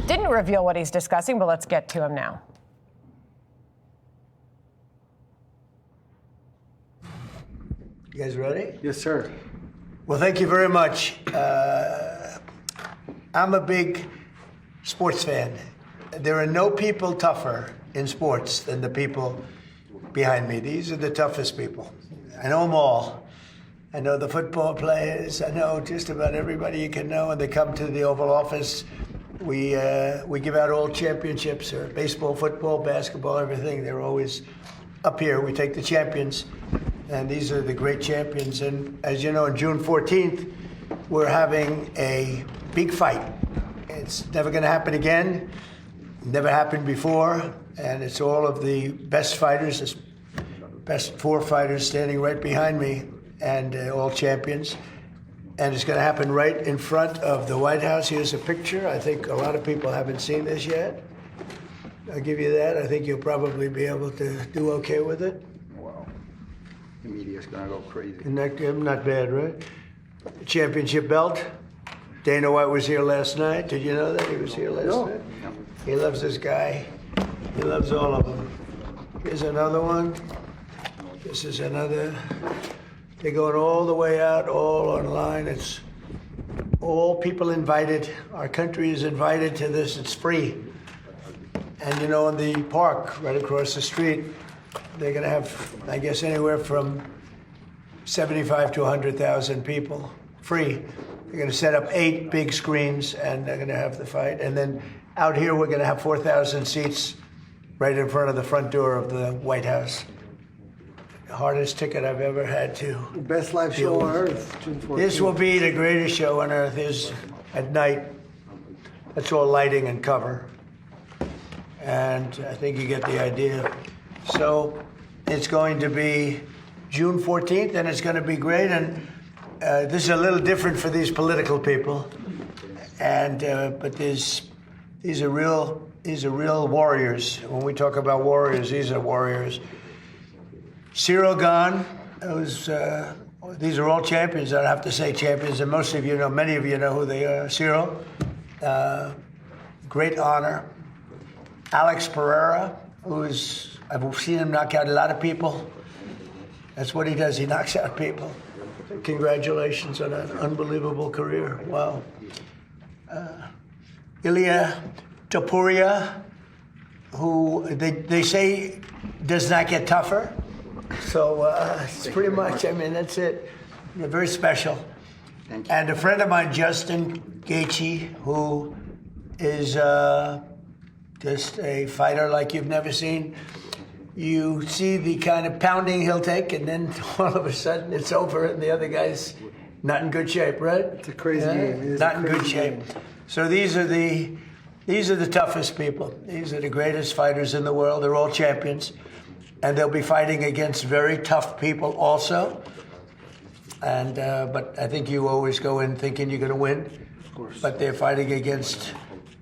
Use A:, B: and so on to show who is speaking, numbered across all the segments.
A: didn't reveal what he's discussing, but let's get to him now.
B: You guys ready?
C: Yes, sir.
B: Well, thank you very much. I'm a big sports fan. There are no people tougher in sports than the people behind me. These are the toughest people. I know them all. I know the football players. I know just about everybody you can know. And they come to the Oval Office. We give out all championships, or baseball, football, basketball, everything. They're always up here. We take the champions. And these are the great champions. And as you know, on June 14th, we're having a big fight. It's never going to happen again. Never happened before. And it's all of the best fighters, the best 4 fighters standing right behind me, and all champions. And it's going to happen right in front of the White House. Here's a picture. I think a lot of people haven't seen this yet. I'll give you that. I think you'll probably be able to do okay with it.
C: The media's gonna go crazy.
B: Not bad, right? Championship belt. Dana White was here last night. Did you know that? He was here last night. He loves this guy. He loves all of them. Here's another one. This is another. They're going all the way out, all online. It's all people invited. Our country is invited to this. It's free. And you know, in the park right across the street, they're going to have, I guess, anywhere from 75 to 100,000 people, free. They're going to set up 8 big screens, and they're going to have the fight. And then out here, we're going to have 4,000 seats right in front of the front door of the White House. The hardest ticket I've ever had to.
C: Best live show on earth, June 14th.
B: This will be the greatest show on earth. Is at night. That's all lighting and cover. And I think you get the idea. So it's going to be June 14th, and it's going to be great. And this is a little different for these political people. And but these are real warriors. When we talk about warriors, these are warriors. Cyril Gahn, these are all champions. I don't have to say champions, and most of you know, many of you know who they are. Cyril, great honor. Alex Pereira, I've seen him knock out a lot of people. That's what he does. He knocks out people. Congratulations on an unbelievable career. Wow. Ilya Topuria, who they say does not get tougher. So it's pretty much, I mean, that's it. They're very special.
C: Thank you.
B: And a friend of mine, Justin Gaethje, who is just a fighter like you've never seen. You see the kind of pounding he'll take, and then all of a sudden it's over, and the other guy's not in good shape, right?
C: It's a crazy game.
B: Not in good shape. So these are the toughest people. These are the greatest fighters in the world. They're all champions, and they'll be fighting against very tough people also. And but I think you always go in thinking you're going to win.
C: Of course.
B: But they're fighting against.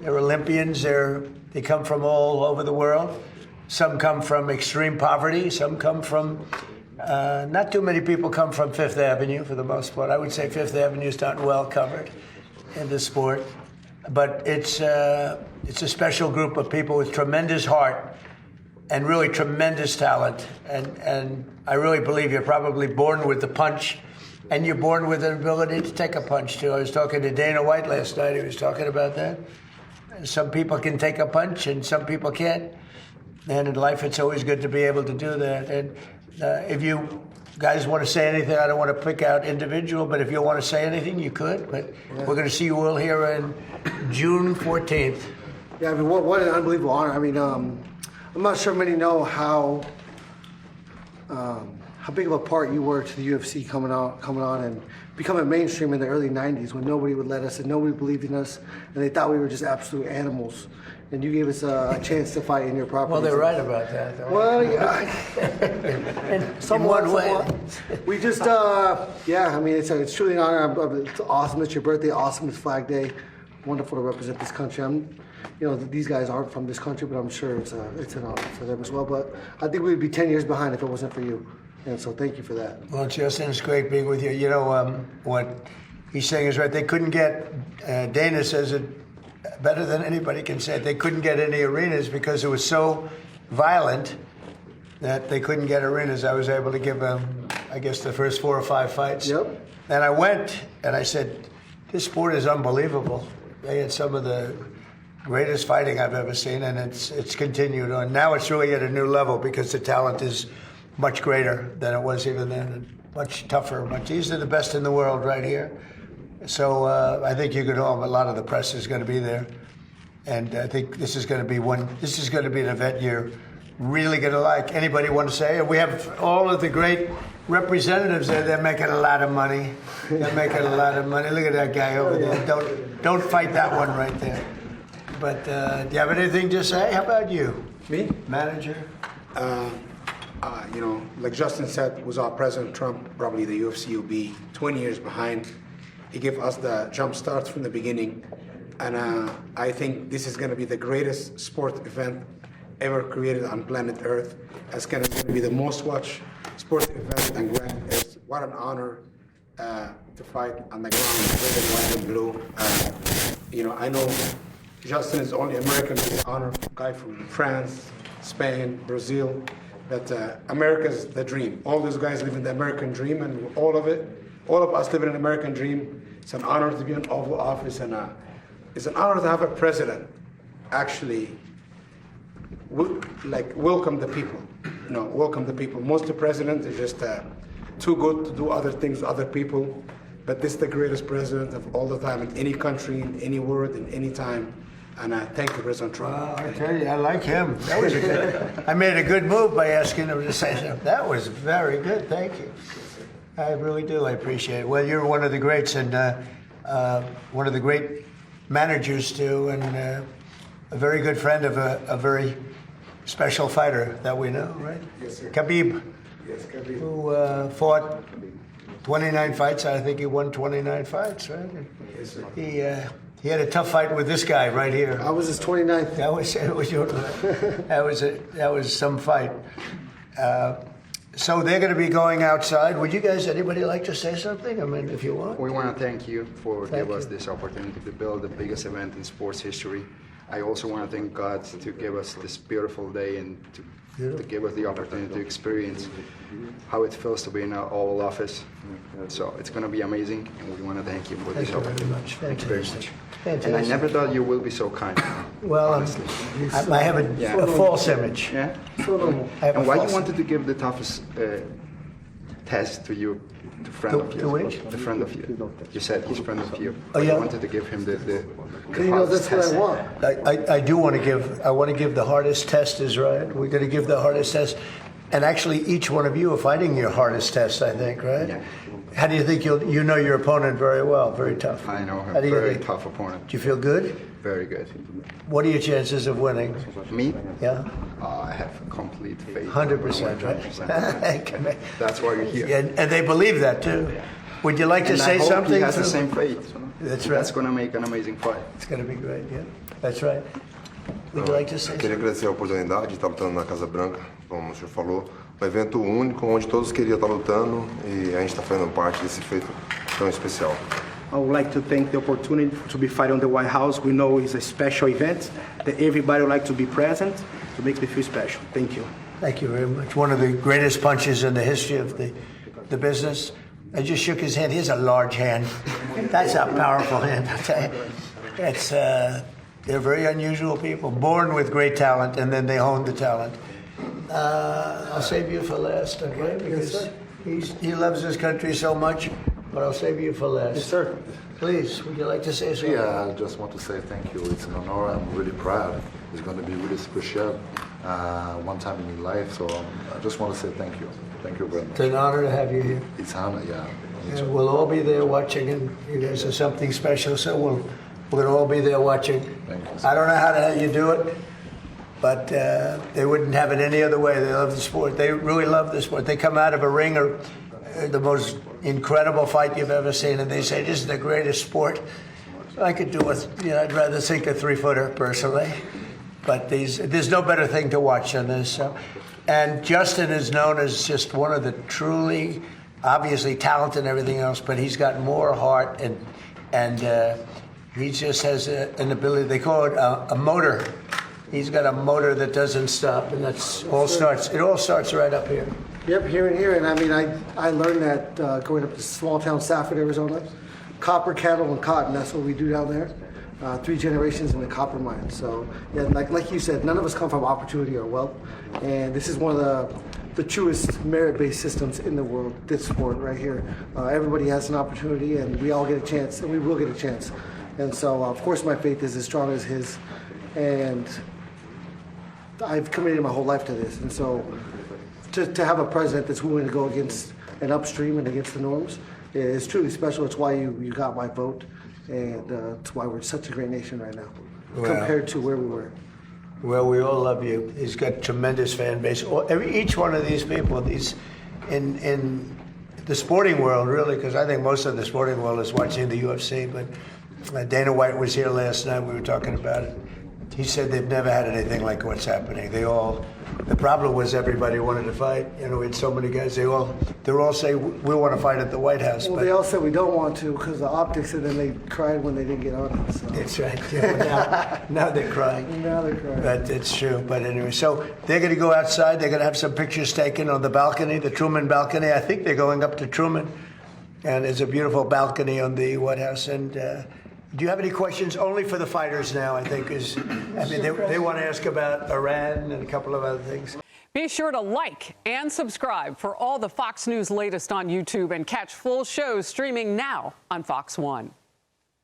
B: They're Olympians. They come from all over the world. Some come from extreme poverty. Some come from, not too many people come from Fifth Avenue for the most part. I would say Fifth Avenue is not well covered in the sport. But it's a special group of people with tremendous heart and really tremendous talent. And I really believe you're probably born with the punch, and you're born with an ability to take a punch too. I was talking to Dana White last night. He was talking about that. Some people can take a punch and some people can't. And in life, it's always good to be able to do that. And if you guys want to say anything, I don't want to pick out individual, but if you want to say anything, you could. But we're going to see you all here on June 14th.
C: Yeah, I mean, what an unbelievable honor. I mean, I'm not sure many know how big of a part you were to the UFC coming on and becoming mainstream in the early 90s when nobody would let us and nobody believed in us and they thought we were just absolute animals. And you gave us a chance to fight in your property.
B: Well, they're right about that, though.
C: Well, yeah.
B: Somewhat.
C: We just, yeah, I mean, it's truly an honor. It's awesome. It's your birthday. Awesome. It's Flag Day. Wonderful to represent this country. These guys aren't from this country, but I'm sure it's an honor for them as well. But I think we'd be 10 years behind if it wasn't for you. And so thank you for that.
B: Well, Justin, it's great being with you. You know, what he's saying is right. They couldn't get, Dana says it better than anybody can say it. They couldn't get any arenas because it was so violent that they couldn't get arenas. I was able to give them, I guess, the first 4 or 5 fights.
C: Yep.
B: And I went and I said, this sport is unbelievable. They had some of the greatest fighting I've ever seen, and it's continued on. Now it's really at a new level because the talent is much greater than it was even then, and much tougher. These are the best in the world right here. So I think you could a lot of the press is going to be there. And I think this is going to be an event you're really going to like. Anybody want to say? We have all of the great representatives there. They're making a lot of money. They're making a lot of money. Look at that guy over there. Don't fight that one right there. But do you have anything to say? How about you?
D: Me?
B: Manager?
D: Like Justin said, without President Trump, probably the UFC will be 20 years behind. He gave us the jump start from the beginning. And I think this is going to be the greatest sport event ever created on planet Earth. It's going to be the most watched sport event, and what an honor to fight on the ground, red and white and blue. I know Justin is the only American guy from France, Spain, Brazil. That America's the dream. All those guys live in the American dream, and all of us live in an American dream. It's an honor to be in Oval Office, and it's an honor to have a president actually welcome the people. Welcome the people. Most of the presidents are just too good to do other things to other people, but this is the greatest president of all the time in any country, in any world, in any time. And thank you, President Trump.
B: Well, I tell you, I like him. That was I made a good move by asking him to say something. That was very good. Thank you. I really do. I appreciate it. Well, you're one of the greats, and one of the great managers too, and a very good friend of a very special fighter that we know, right?
D: Yes, sir.
B: Khabib.
D: Yes, Gaethje.
B: Who fought 29 fights. I think he won 29 fights, right?
D: Yes, sir.
B: He had a tough fight with this guy right here.
C: I was his 29th.
B: That was some fight. So they're going to be going outside. Would you guys, anybody like to say something? I mean, if you want.
E: We want to thank you for giving us this opportunity to build the biggest event in sports history. I also want to thank God to give us this beautiful day and to give us the opportunity to experience how it feels to be in our Oval Office. So it's going to be amazing, and we want to thank you for this opportunity. Thank you very much. And I never thought you will be so kind.
B: Well,
E: honestly.
B: I have a false image.
E: Yeah.
B: I have
E: And
B: a
E: why
B: false
E: you wanted to give the toughest test to you, to friend of
B: To which?
E: you, the friend of you. You said he's friend of you.
B: Oh, yeah?
E: You wanted to give him the
C: That's what I want.
B: I do want to give. I want to give the hardest test is right. We're going to give the hardest test, and actually, each one of you are fighting your hardest test. I think, right?
E: Yeah.
B: How do you think you know your opponent very well? Very tough.
E: I know him.
B: How do you
E: Very
B: think?
E: tough opponent.
B: Do you feel good?
E: Very good.
B: What are your chances of winning?
E: Me?
B: Yeah,
E: I have complete faith.
B: 100%. Right?
E: 100%. That's why you're here.
B: And they believe that too. Would you like to
E: And
B: say
E: I hope
B: something?
E: he has the
B: too?
E: same faith.
B: That's right.
E: That's going to make an amazing fight.
B: It's going to be great. Yeah, that's right. Would you like to say
F: Queria
B: something?
F: agradecer a oportunidade de estar lutando na Casa Branca, como o senhor falou. Um evento único, onde todos queriam estar lutando e a gente está fazendo parte desse feito tão especial.
G: I would like to thank the opportunity to be fighting on the White House. We know it's a special event that everybody would like to be present. It makes me feel special. Thank you.
B: Thank you very much. One of the greatest punches in the history of the business. I just shook his hand. He has a large hand. That's a powerful hand. I'll tell you. It's they're very unusual people, born with great talent, and then they hone the talent. I'll save you for last, okay? Because he loves his country so much, but I'll save you for last.
C: Yes, sir.
B: Please, would you like to say something?
H: Yeah, I just want to say thank you. It's an honor. I'm really proud. It's going to be really special one time in your life. So I just want to say thank you. Thank you very much.
B: It's an honor to have you here.
H: It's an honor, yeah.
B: And we'll all be there watching, and you guys are something special, so we're going to all be there watching.
H: Thank you.
B: I don't know how the hell you do it, but they wouldn't have it any other way. They love the sport. They really love the sport. They come out of a ring or the most incredible fight you've ever seen, and they say, this is the greatest sport. I could do it. I'd rather think a 3-footer, personally. But there's no better thing to watch than this. And Justin is known as just one of the truly, obviously talented and everything else, but he's got more heart and He just has an ability. They call it a motor. He's got a motor that doesn't stop, and that's all starts. It all starts right up here.
C: Yep, here and here. And I mean, I learned that going up to small town Stafford, Arizona. Copper, cattle, and cotton. That's what we do down there. 3 generations in the copper mine. So, yeah, like you said, none of us come from opportunity or wealth. And this is one of the truest merit-based systems in the world, this sport right here. Everybody has an opportunity, and we all get a chance, and we will get a chance. And so, of course, my faith is as strong as his. And I've committed my whole life to this. And so to have a president that's willing to go against an upstream and against the norms is truly special. It's why you got my vote. And it's why we're such a great nation right now, compared to where we were.
B: Well, we all love you. He's got tremendous fan base. Each one of these people, these in the sporting world, really, because I think most of the sporting world is watching the UFC. But Dana White was here last night. We were talking about it. He said they've never had anything like what's happening. The problem was everybody wanted to fight. You know, we had so many guys. They're all saying we want to fight at the White House.
C: Well, they all said we don't want to because the optics, and then they cried when they didn't get on it. So.
B: That's right. Yeah, now they're crying.
C: Now they're crying.
B: But it's true. But anyway, so they're going to go outside. They're going to have some pictures taken on the balcony, the Truman balcony. I think they're going up to Truman, and there's a beautiful balcony on the White House. And do you have any questions? Only for the fighters now, I think. They want to ask about Iran and a couple of other things.
I: Be sure to like and subscribe for all the Fox News latest on YouTube and catch full shows streaming now on Fox One.